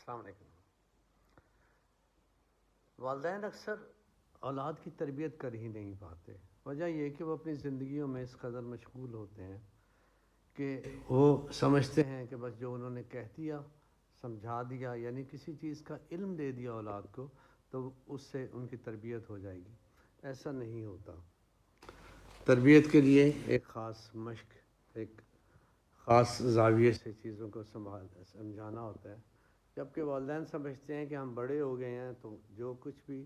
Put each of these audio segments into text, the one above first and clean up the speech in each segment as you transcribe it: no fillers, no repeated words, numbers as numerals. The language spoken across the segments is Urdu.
السلام علیکم۔ والدین اکثر اولاد کی تربیت کر ہی نہیں پاتے۔ وجہ یہ کہ وہ اپنی زندگیوں میں اس قدر مشغول ہوتے ہیں کہ وہ سمجھتے ہیں کہ بس جو انہوں نے کہہ دیا، سمجھا دیا، یعنی کسی چیز کا علم دے دیا اولاد کو تو اس سے ان کی تربیت ہو جائے گی۔ ایسا نہیں ہوتا۔ تربیت کے لیے ایک خاص مشق، ایک خاص زاویے سے چیزوں کو سمجھانا ہوتا ہے۔ جبکہ والدین سمجھتے ہیں کہ ہم بڑے ہو گئے ہیں تو جو کچھ بھی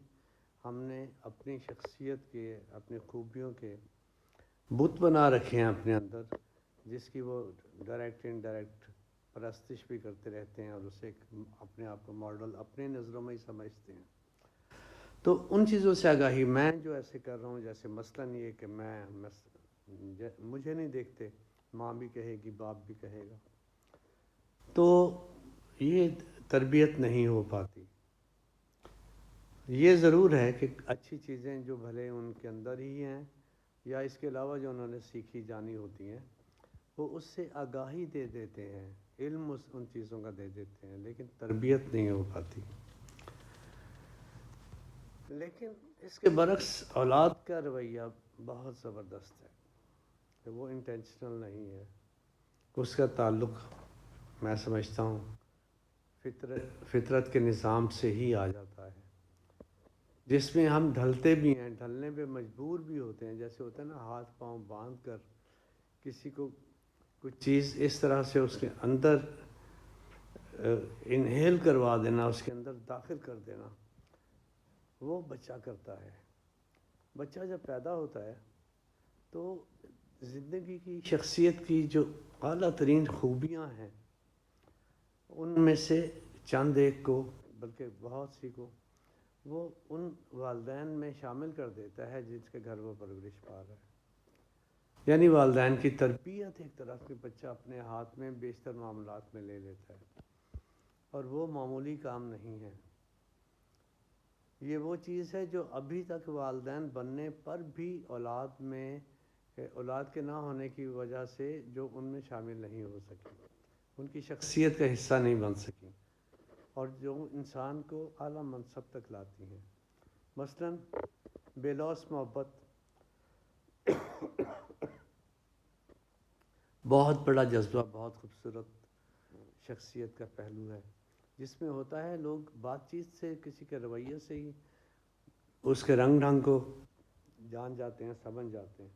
ہم نے اپنی شخصیت کے، اپنی خوبیوں کے بت بنا رکھے ہیں اپنے اندر، جس کی وہ ڈائریکٹ انڈائریکٹ پرستش بھی کرتے رہتے ہیں اور اسے اپنے آپ کو ماڈل اپنے نظروں میں ہی سمجھتے ہیں، تو ان چیزوں سے آگاہی میں جو ایسے کر رہا ہوں، جیسے مثلاً یہ کہ مجھے نہیں دیکھتے، ماں بھی کہے گی، باپ بھی کہے گا، تو یہ تربیت نہیں ہو پاتی۔ یہ ضرور ہے کہ اچھی چیزیں جو بھلے ان کے اندر ہی ہیں یا اس کے علاوہ جو انہوں نے سیکھی جانی ہوتی ہیں، وہ اس سے آگاہی دے دیتے ہیں، علم ان چیزوں کا دے دیتے ہیں، لیکن تربیت نہیں ہو پاتی۔ لیکن اس کے برعکس اولاد کا رویہ بہت زبردست ہے کہ وہ انٹینشنل نہیں ہے۔ اس کا تعلق میں سمجھتا ہوں فطرت کے نظام سے ہی آ جاتا ہے، جس میں ہم ڈھلتے بھی ہیں، ڈھلنے پہ مجبور بھی ہوتے ہیں۔ جیسے ہوتا ہے نا، ہاتھ پاؤں باندھ کر کسی کو کچھ چیز اس طرح سے اس کے اندر انہیل کروا دینا، اس کے اندر داخل کر دینا، وہ بچہ کرتا ہے۔ بچہ جب پیدا ہوتا ہے تو زندگی کی شخصیت کی جو اعلیٰ ترین خوبیاں ہیں ان میں سے چند ایک کو، بلکہ بہت سی کو، وہ ان والدین میں شامل کر دیتا ہے جس کے گھر وہ پرورش پا رہا ہے۔ یعنی والدین کی تربیت ایک طرف کہ بچہ اپنے ہاتھ میں بیشتر معاملات میں لے لیتا ہے، اور وہ معمولی کام نہیں ہے۔ یہ وہ چیز ہے جو ابھی تک والدین بننے پر بھی اولاد کے نہ ہونے کی وجہ سے جو ان میں شامل نہیں ہو سکی، ان کی شخصیت کا حصہ نہیں بن سکی، اور جو انسان کو اعلیٰ منصب تک لاتی ہیں۔ مثلاً بے لوث محبت بہت بڑا جذبہ، بہت خوبصورت شخصیت کا پہلو ہے، جس میں ہوتا ہے لوگ بات چیت سے، کسی کے رویے سے ہی اس کے رنگ ڈھنگ کو جان جاتے ہیں، سمجھ جاتے ہیں،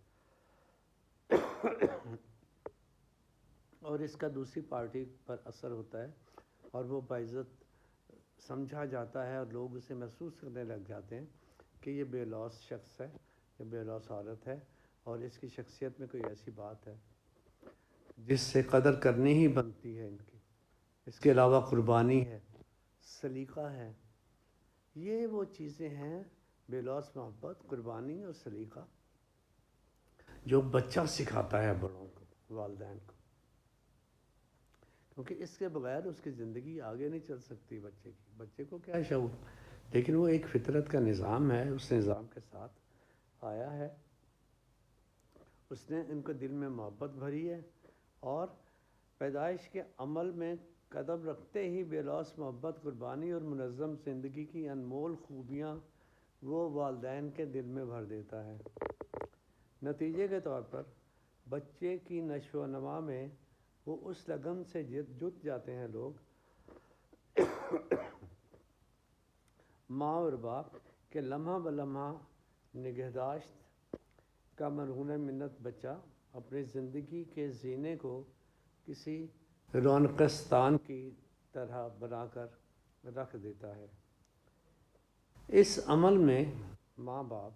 اور اس کا دوسری پارٹی پر اثر ہوتا ہے اور وہ باعزت سمجھا جاتا ہے، اور لوگ اسے محسوس کرنے لگ جاتے ہیں کہ یہ بے لوث شخص ہے، یہ بے لوث عورت ہے، اور اس کی شخصیت میں کوئی ایسی بات ہے جس سے قدر کرنی ہی بنتی ہے ان کی۔ اس کے علاوہ قربانی ہے، سلیقہ ہے۔ یہ وہ چیزیں ہیں، بے لوث محبت، قربانی اور سلیقہ، جو بچہ سکھاتا ہے بڑوں کو، والدین کو، کیونکہ اس کے بغیر اس کی زندگی آگے نہیں چل سکتی بچے کی۔ بچے کو کیا شعور، لیکن وہ ایک فطرت کا نظام ہے، اس نظام کے ساتھ آیا ہے، اس نے ان کو دل میں محبت بھری ہے، اور پیدائش کے عمل میں قدم رکھتے ہی بے لوث محبت، قربانی اور منظم زندگی کی انمول خوبیاں وہ والدین کے دل میں بھر دیتا ہے۔ نتیجے کے طور پر بچے کی نشو و نما میں وہ اس لگن سے جت جاتے ہیں لوگ، ماں اور باپ، کہ لمحہ بلمحہ نگہداشت کا مرہون منت بچہ اپنی زندگی کے زینے کو کسی رونقستان کی طرح بنا کر رکھ دیتا ہے۔ اس عمل میں ماں باپ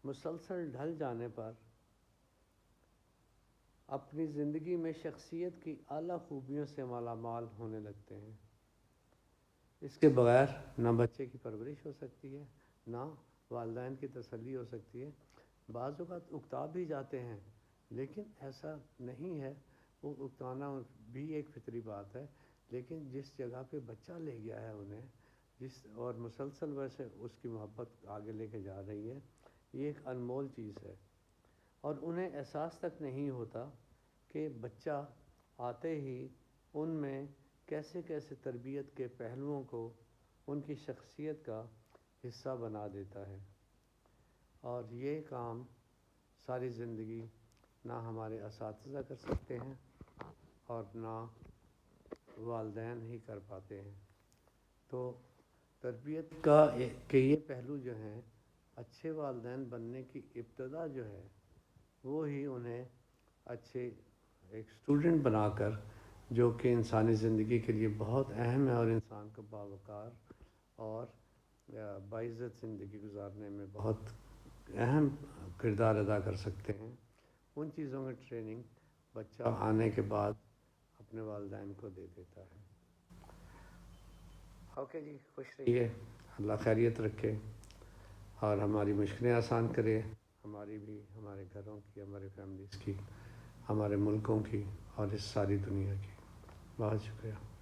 مسلسل ڈھل جانے پر اپنی زندگی میں شخصیت کی اعلیٰ خوبیوں سے مالا مال ہونے لگتے ہیں۔ اس کے بغیر نہ بچے کی پرورش ہو سکتی ہے، نہ والدین کی تسلی ہو سکتی ہے۔ بعض اوقات اکتا بھی جاتے ہیں، لیکن ایسا نہیں ہے، وہ اکتانا بھی ایک فطری بات ہے، لیکن جس جگہ پہ بچہ لے گیا ہے انہیں، اور مسلسل ویسے اس کی محبت آگے لے کے جا رہی ہے، یہ ایک انمول چیز ہے، اور انہیں احساس تک نہیں ہوتا کہ بچہ آتے ہی ان میں کیسے کیسے تربیت کے پہلوؤں کو ان کی شخصیت کا حصہ بنا دیتا ہے، اور یہ کام ساری زندگی نہ ہمارے اساتذہ کر سکتے ہیں اور نہ والدین ہی کر پاتے ہیں۔ تو تربیت کا کہ یہ پہلو جو ہیں، اچھے والدین بننے کی ابتدا جو ہے وہ ہی انہیں اچھے ایک اسٹوڈنٹ بنا کر، جو کہ انسانی زندگی کے لیے بہت اہم ہے اور انسان کو باوقار اور باعزت زندگی گزارنے میں بہت اہم کردار ادا کر سکتے ہیں، ان چیزوں کی ٹریننگ بچہ آنے کے بعد اپنے والدین کو دے دیتا ہے۔ اوکے جی، خوش رہیے، اللہ خیریت رکھے اور ہماری مشکلیں آسان کرے، ہماری بھی، ہمارے گھروں کی، ہمارے فیملیز کی، ہمارے ملکوں کی اور اس ساری دنیا کی۔ بہت شکریہ۔